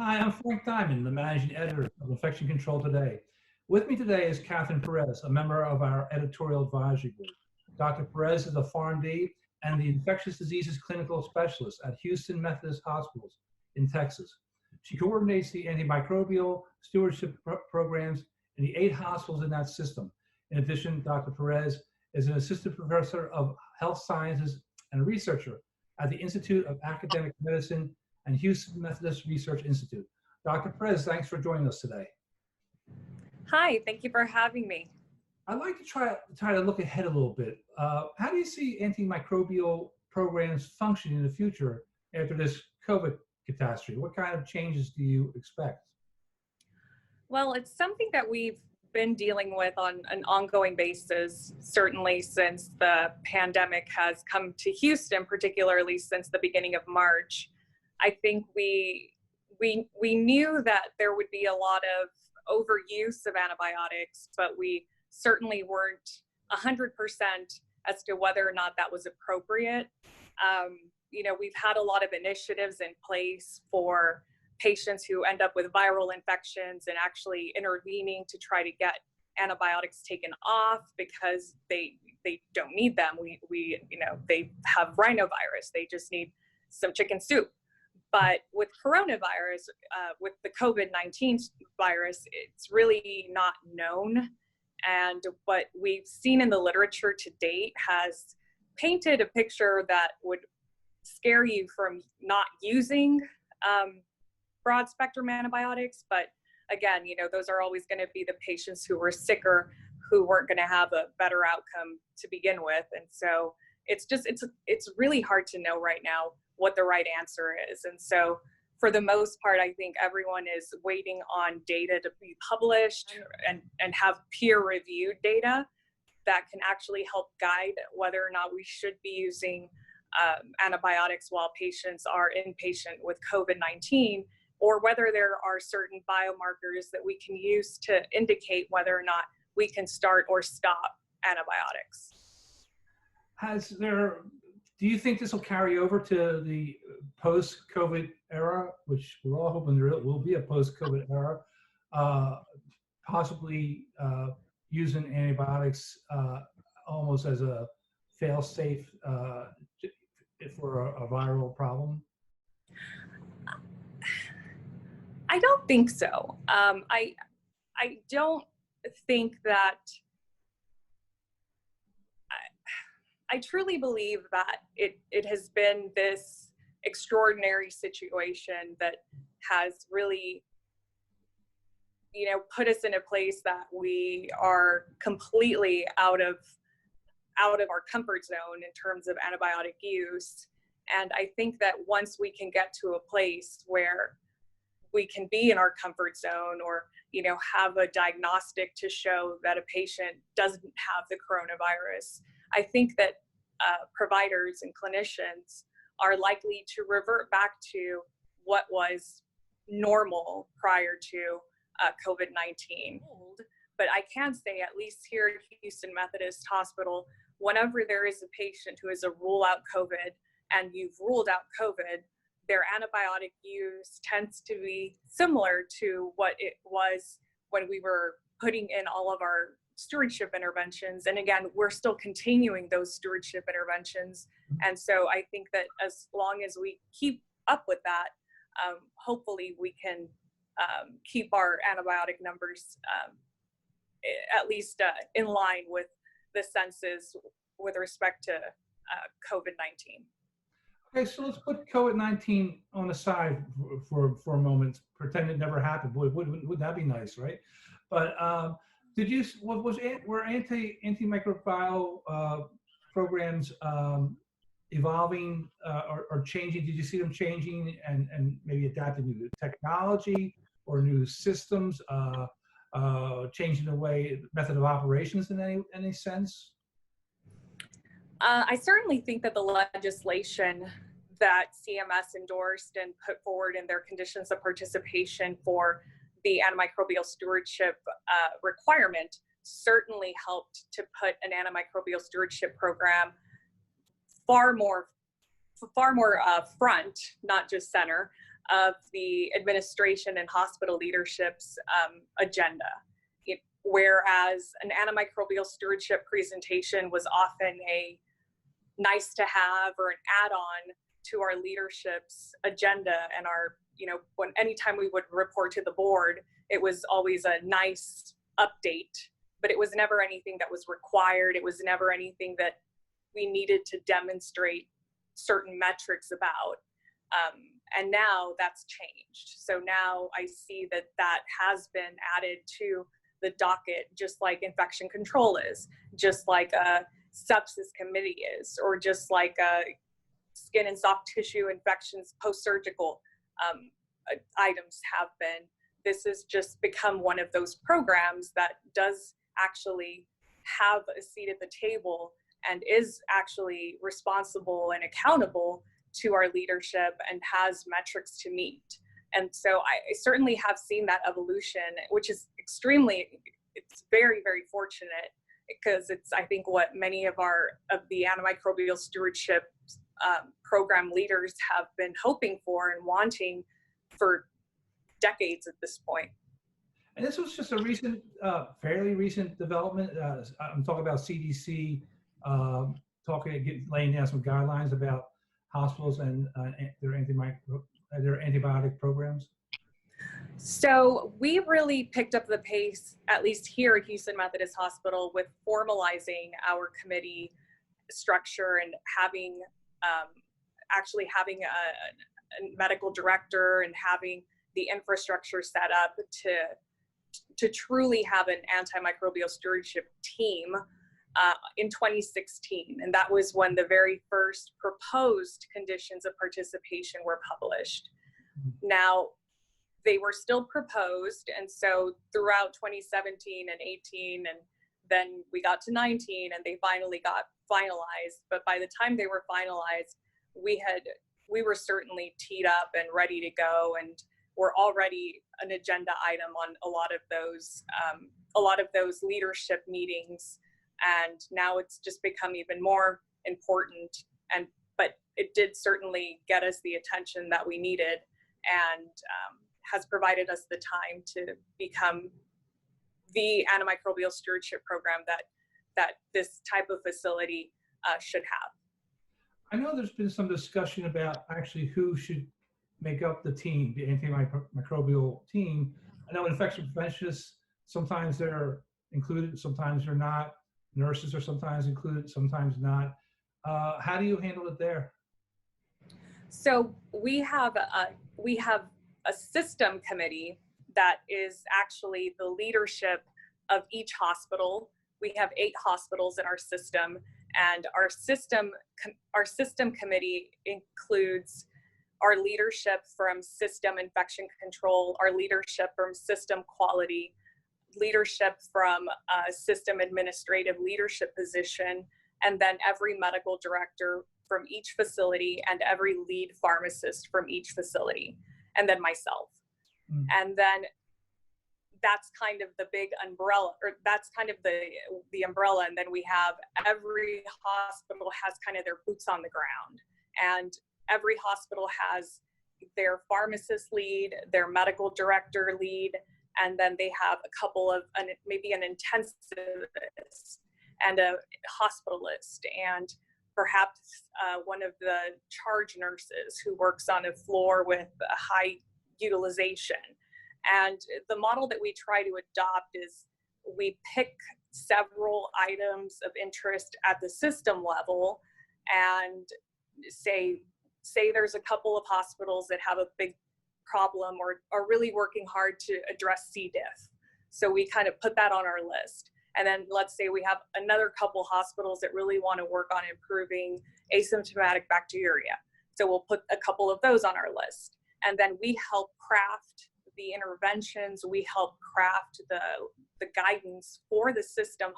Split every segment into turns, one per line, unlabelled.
Hi, I'm Frank Diamond, the managing editor of Infection Control Today. With me today is Katherine Perez, a member of our editorial advisory board. Dr. Perez is a PharmD and the infectious diseases clinical specialist at Houston Methodist Hospital in Texas. She coordinates the antimicrobial stewardship programs in the 8 hospitals in that system. In addition, Dr. Perez is an assistant professor of health sciences and a researcher at the Institute of Academic Medicine and Houston Methodist Research Institute. Dr. Perez, thanks for joining us today.
Hi, thank you for having me.
I'd like to try to look ahead a little bit. How do you see antimicrobial programs function in the future after this COVID catastrophe? What kind of changes do you expect?
Well, it's something that we've been dealing with on an ongoing basis, certainly since the pandemic has come to Houston, particularly since the beginning of March. I think we knew that there would be a lot of overuse of antibiotics, but we certainly weren't 100% as to whether or not that was appropriate. We've had a lot of initiatives in place for patients who end up with viral infections and actually intervening to try to get antibiotics taken off because they don't need them. They have rhinovirus. They just need some chicken soup. But with coronavirus, with the COVID-19 virus, it's really not known. And what we've seen in the literature to date has painted a picture that would scare you from not using broad spectrum antibiotics. But again, those are always going to be the patients who were sicker, who weren't going to have a better outcome to begin with. And so it's really hard to know right now what the right answer is. And so for the most part, I think everyone is waiting on data to be published and have peer-reviewed data that can actually help guide whether or not we should be using antibiotics while patients are inpatient with COVID-19, or whether there are certain biomarkers that we can use to indicate whether or not we can start or stop antibiotics.
Do you think this will carry over to the post-COVID era, which we're all hoping there will be a post-COVID era, possibly using antibiotics almost as a fail-safe for a viral problem?
I don't think so. I don't think that. I truly believe that it has been this extraordinary situation that has really, put us in a place that we are completely out of our comfort zone in terms of antibiotic use. And I think that once we can get to a place where we can be in our comfort zone or, have a diagnostic to show that a patient doesn't have the coronavirus, I think that providers and clinicians are likely to revert back to what was normal prior to COVID-19. But I can say, at least here at Houston Methodist Hospital, whenever there is a patient who is a rule out COVID and you've ruled out COVID, their antibiotic use tends to be similar to what it was when we were putting in all of our stewardship interventions. And again, we're still continuing those stewardship interventions. And so I think that as long as we keep up with that, hopefully we can keep our antibiotic numbers at least in line with the census with respect to COVID-19.
Okay, so let's put COVID-19 on the side for a moment, pretend it never happened. Boy, wouldn't that be nice, right? But were antimicrobial programs evolving or changing? Did you see them changing and maybe adapting to new technology or new systems, changing the method of operations in any sense?
I certainly think that the legislation that CMS endorsed and put forward in their conditions of participation for the antimicrobial stewardship requirement certainly helped to put an antimicrobial stewardship program far more front, not just center, of the administration and hospital leadership's agenda. Whereas an antimicrobial stewardship presentation was often a nice to have or an add-on to our leadership's agenda and our, anytime we would report to the board, it was always a nice update, but it was never anything that was required. It was never anything that we needed to demonstrate certain metrics about. And now that's changed. So now I see that has been added to the docket, just like infection control is, just like a sepsis committee is, or just like skin and soft tissue infections post-surgical items have been. This has just become one of those programs that does actually have a seat at the table and is actually responsible and accountable to our leadership and has metrics to meet. And so I certainly have seen that evolution, which is it's very, very fortunate, because it's, I think, what many of the antimicrobial stewardship program leaders have been hoping for and wanting for decades at this point.
And this was just a recent, fairly recent development. I'm talking about CDC laying down some guidelines about hospitals and their antibiotic programs.
So we really picked up the pace, at least here at Houston Methodist Hospital, with formalizing our committee structure and actually having a medical director and having the infrastructure set up to truly have an antimicrobial stewardship team in 2016. And that was when the very first proposed conditions of participation were published. Now, they were still proposed, and so throughout 2017 and 18, and then we got to 19, and they finally got finalized. But by the time they were finalized, we were certainly teed up and ready to go, and were already an agenda item on a lot of those leadership meetings. And now it's just become even more important. But it did certainly get us the attention that we needed, and has provided us the time to become the antimicrobial stewardship program that this type of facility should have.
I know there's been some discussion about actually who should make up the team, the antimicrobial team. I know infection preventionists, sometimes they're included, sometimes they're not. Nurses are sometimes included, sometimes not. How do you handle it there?
So we have a system committee that is actually the leadership of each hospital. We have 8 hospitals in our system, and our system committee includes our leadership from system infection control, our leadership from system quality, leadership from a system administrative leadership position, and then every medical director from each facility and every lead pharmacist from each facility, and then myself. And then that's kind of the big umbrella, or that's kind of the umbrella. And then we have every hospital has kind of their boots on the ground, and every hospital has their pharmacist lead, their medical director lead, and then they have a couple of, maybe an intensivist and a hospitalist, and perhaps one of the charge nurses who works on a floor with a high utilization. And the model that we try to adopt is we pick several items of interest at the system level, and say there's a couple of hospitals that have a big problem or are really working hard to address C. diff. So we kind of put that on our list. And then let's say we have another couple hospitals that really want to work on improving asymptomatic bacteria. So we'll put a couple of those on our list. And then we help craft the interventions, we help craft the guidance for the system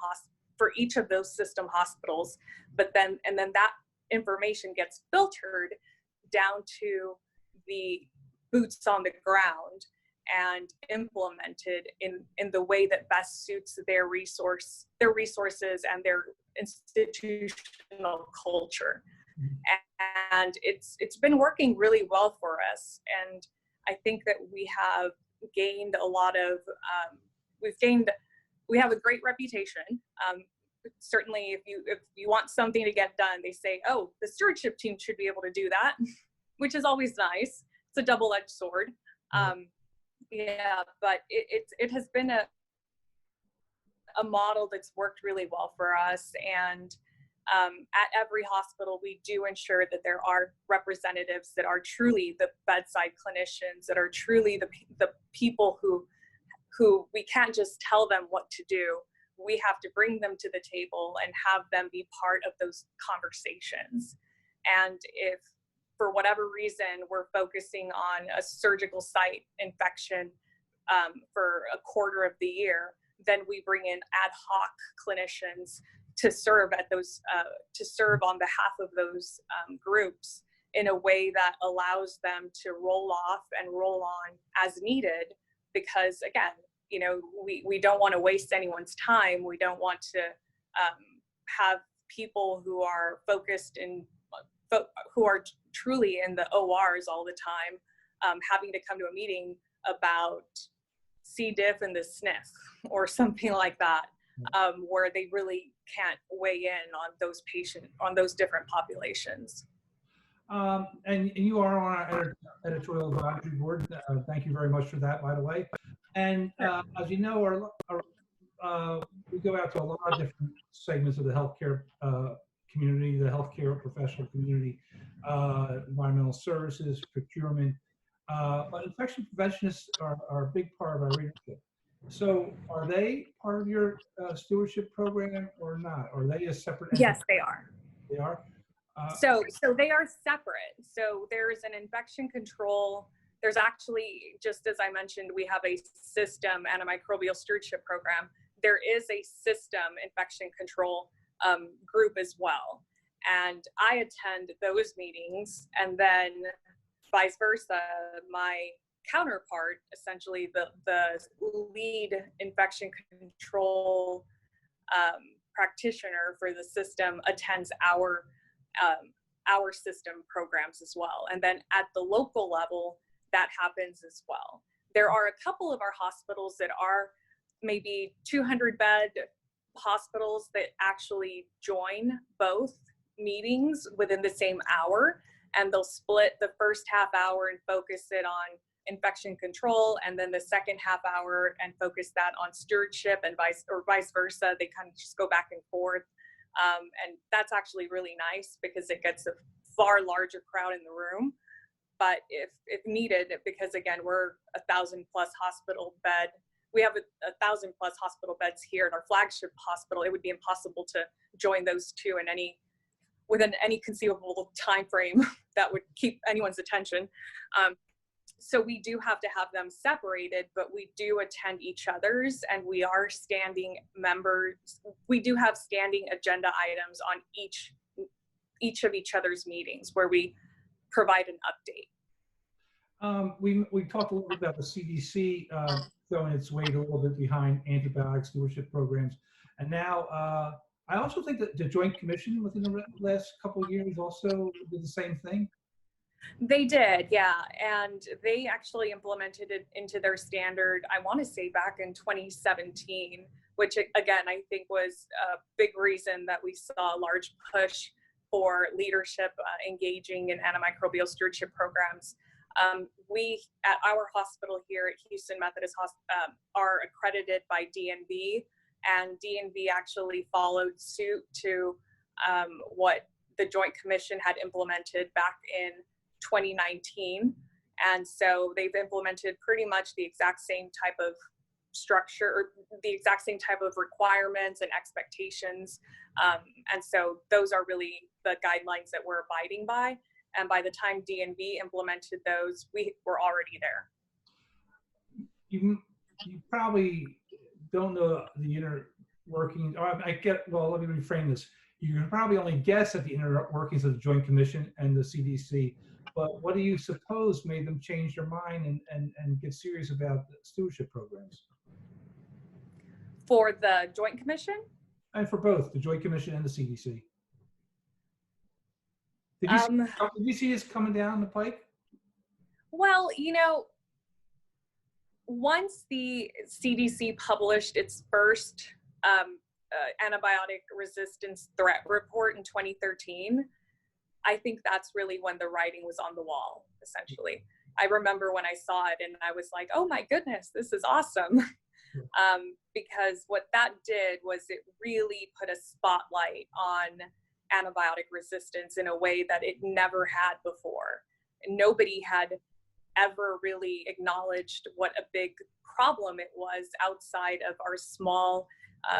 for each of those system hospitals. But then that information gets filtered down to the boots on the ground and implemented in the way that best suits their resources and their institutional culture. And it's been working really well for us. And I think that we have gained a lot of, we have a great reputation. Certainly if you want something to get done, they say, oh, the stewardship team should be able to do that, which is always nice. It's a double-edged sword. Yeah, but it has been a model that's worked really well for us. And at every hospital, we do ensure that there are representatives that are truly the bedside clinicians, that are truly the people who we can't just tell them what to do. We have to bring them to the table and have them be part of those conversations. And if for whatever reason we're focusing on a surgical site infection for a quarter of the year, then we bring in ad hoc clinicians to serve at those, to serve on behalf of those groups in a way that allows them to roll off and roll on as needed. Because again, you know, we don't want to waste anyone's time. We don't want to have people who are focused in, who are truly in the ORs all the time, having to come to a meeting about C. diff and the sniff or something like that, where they really can't weigh in on those different populations.
And you are on our editorial advisory board. Thank you very much for that, by the way. And as you know, we go out to a lot of different segments of the healthcare community, the healthcare professional community, environmental services, procurement, but infection preventionists are a big part of our readership. So are they part of your stewardship program or not? Or are they a separate entity?
Yes, they are.
They are?
So they are separate. So there's an infection control. There's actually, just as I mentioned, we have a system antimicrobial stewardship program. There is a system infection control group as well. And I attend those meetings, and then vice versa, my counterpart, essentially the lead infection control practitioner for the system, attends our system programs as well. And then at the local level, that happens as well. There are a couple of our hospitals that are maybe 200-bed hospitals that actually join both meetings within the same hour, and they'll split the first half hour and focus it on infection control, and then the second half hour and focus that on stewardship, and vice versa. They kind of just go back and forth. And that's actually really nice because it gets a far larger crowd in the room. But if needed, because again, we're 1,000+ hospital bed, we have 1,000+ hospital beds here at our flagship hospital. It would be impossible to join those two within any conceivable time frame that would keep anyone's attention. So we do have to have them separated, but we do attend each other's, and we are standing members. We do have standing agenda items on each of each other's meetings where we provide an update.
We talked a little bit about the CDC throwing its weight a little bit behind antibiotic stewardship programs. And now I also think that the Joint Commission within the last couple of years also did the same thing.
They did, yeah. And they actually implemented it into their standard, I want to say back in 2017, which again, I think was a big reason that we saw a large push for leadership engaging in antimicrobial stewardship programs. We at our hospital here at Houston Methodist Hospital are accredited by DNV, and DNV actually followed suit to what the Joint Commission had implemented back in 2019. And so they've implemented pretty much the exact same type of structure, or the exact same type of requirements and expectations. And so those are really the guidelines that we're abiding by. And by the time DNV implemented those, we were already there.
You probably don't know the inner workings, or well, let me reframe this. You can probably only guess at the inner workings of the Joint Commission and the CDC, but what do you suppose made them change their mind and get serious about the stewardship programs?
For the Joint Commission?
And for both, the Joint Commission and the CDC. Did you see this coming down the pike?
Well, you know, once the CDC published its first antibiotic resistance threat report in 2013, I think that's really when the writing was on the wall, essentially. I remember when I saw it and I was like, oh my goodness, this is awesome. Because what that did was it really put a spotlight on antibiotic resistance in a way that it never had before. And nobody had ever really acknowledged what a big problem it was outside of our small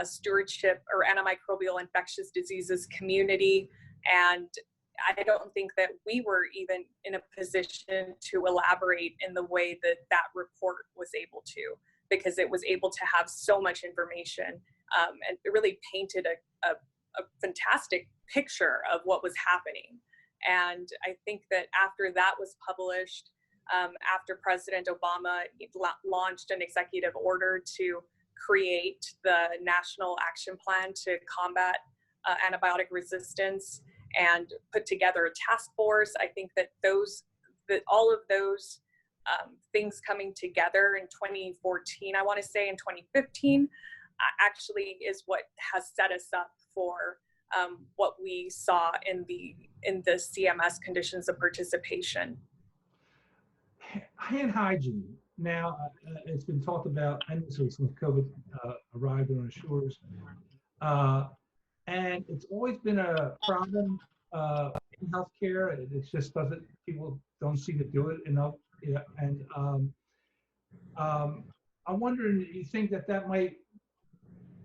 stewardship or antimicrobial infectious diseases community. And I don't think that we were even in a position to elaborate in the way that that report was able to, because it was able to have so much information, and it really painted a fantastic picture of what was happening. And I think that after that was published, after President Obama launched an executive order to create the National Action Plan to combat antibiotic resistance and put together a task force, I think that all of those things coming together in 2014, I want to say in 2015, actually is what has set us up for what we saw in the CMS conditions of participation.
Hand hygiene. Now, it's been talked about endlessly since COVID arrived on our shores. And it's always been a problem in healthcare. It just doesn't, people don't seem to do it enough. Yeah, and I'm wondering, you think that might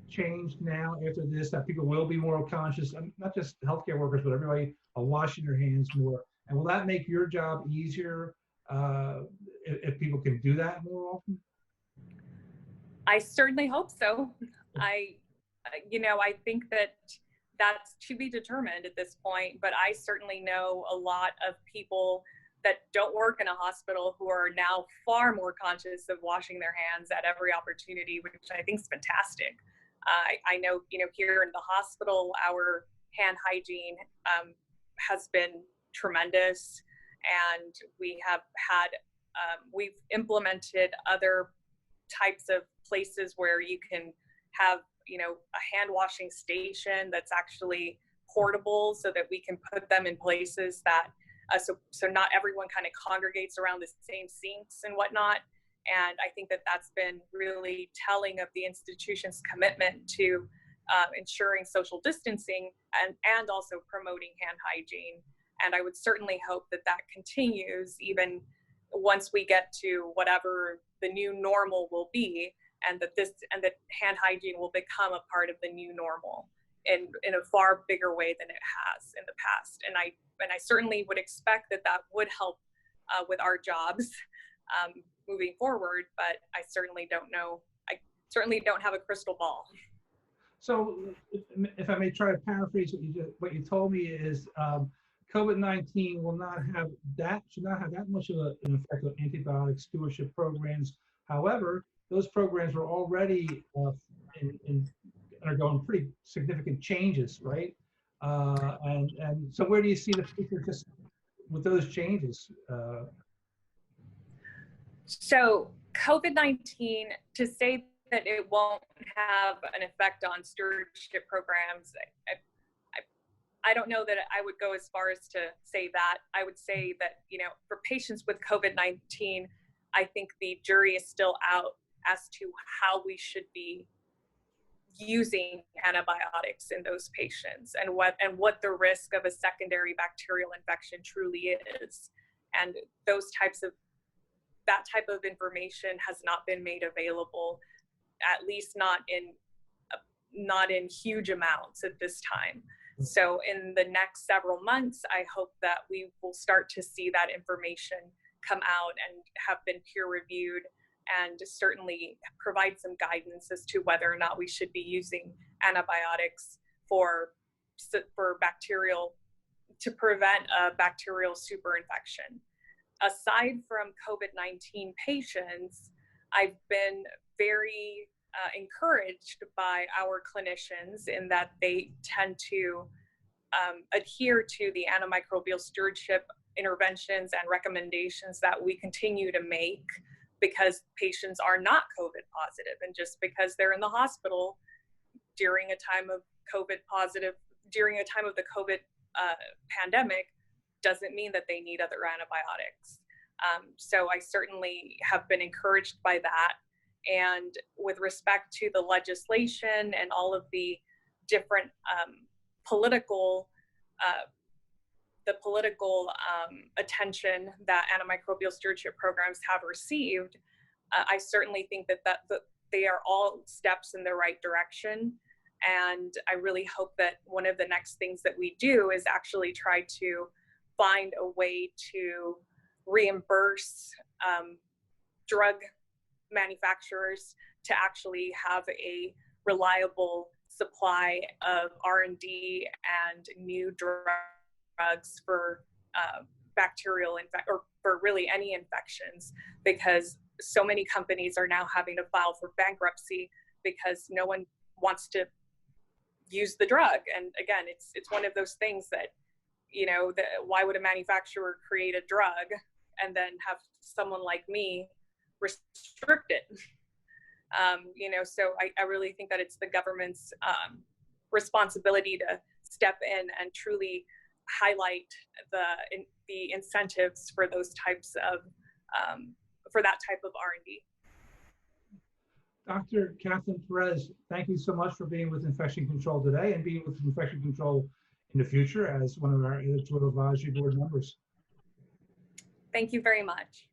change now after this, that people will be more conscious, not just healthcare workers, but everybody are washing their hands more? And will that make your job easier if people can do that more often?
I certainly hope so. I think that that's to be determined at this point, but I certainly know a lot of people that don't work in a hospital who are now far more conscious of washing their hands at every opportunity, which I think is fantastic. I know, here in the hospital, our hand hygiene has been tremendous, and we have had, we've implemented other types of places where you can have, a hand washing station that's actually portable, so that we can put them in places that, so not everyone kind of congregates around the same sinks and whatnot. And I think that that's been really telling of the institution's commitment to ensuring social distancing and also promoting hand hygiene. And I would certainly hope that that continues even once we get to whatever the new normal will be, and that hand hygiene will become a part of the new normal in a far bigger way than it has in the past. And I certainly would expect that would help with our jobs moving forward, but I certainly don't know. I certainly don't have a crystal ball.
So if I may try to paraphrase what you told me is, COVID-19 should not have that much of an effect on antibiotic stewardship programs. However, those programs were already undergoing pretty significant changes, right? And so where do you see the future just with those changes?
So COVID-19, to say that it won't have an effect on stewardship programs, I don't know that I would go as far as to say that. I would say that, for patients with COVID-19, I think the jury is still out as to how we should be using antibiotics in those patients, and what the risk of a secondary bacterial infection truly is. And that type of information has not been made available, at least not in huge amounts at this time. So in the next several months, I hope that we will start to see that information come out and have been peer reviewed, and certainly provide some guidance as to whether or not we should be using antibiotics for bacterial, to prevent a bacterial superinfection. Aside from COVID-19 patients, I've been very encouraged by our clinicians in that they tend to adhere to the antimicrobial stewardship interventions and recommendations that we continue to make because patients are not COVID positive. And just because they're in the hospital during a time of during a time of the COVID pandemic doesn't mean that they need other antibiotics. So I certainly have been encouraged by that. And with respect to the legislation and all of the different political attention that antimicrobial stewardship programs have received, I certainly think that they are all steps in the right direction. And I really hope that one of the next things that we do is actually try to find a way to reimburse drug manufacturers to actually have a reliable supply of R&D and new drugs for bacterial or for really any infections, because so many companies are now having to file for bankruptcy because no one wants to use the drug. And again, it's one of those things that, you know, why would a manufacturer create a drug and then have someone like me restrict it? You know, so I really think that it's the government's responsibility to step in and truly highlight the incentives for those types of for that type of R&D.
Dr. Katherine Perez, thank you so much for being with Infection Control today and being with Infection Control in the future as one of our editorial advisory board members.
Thank you very much.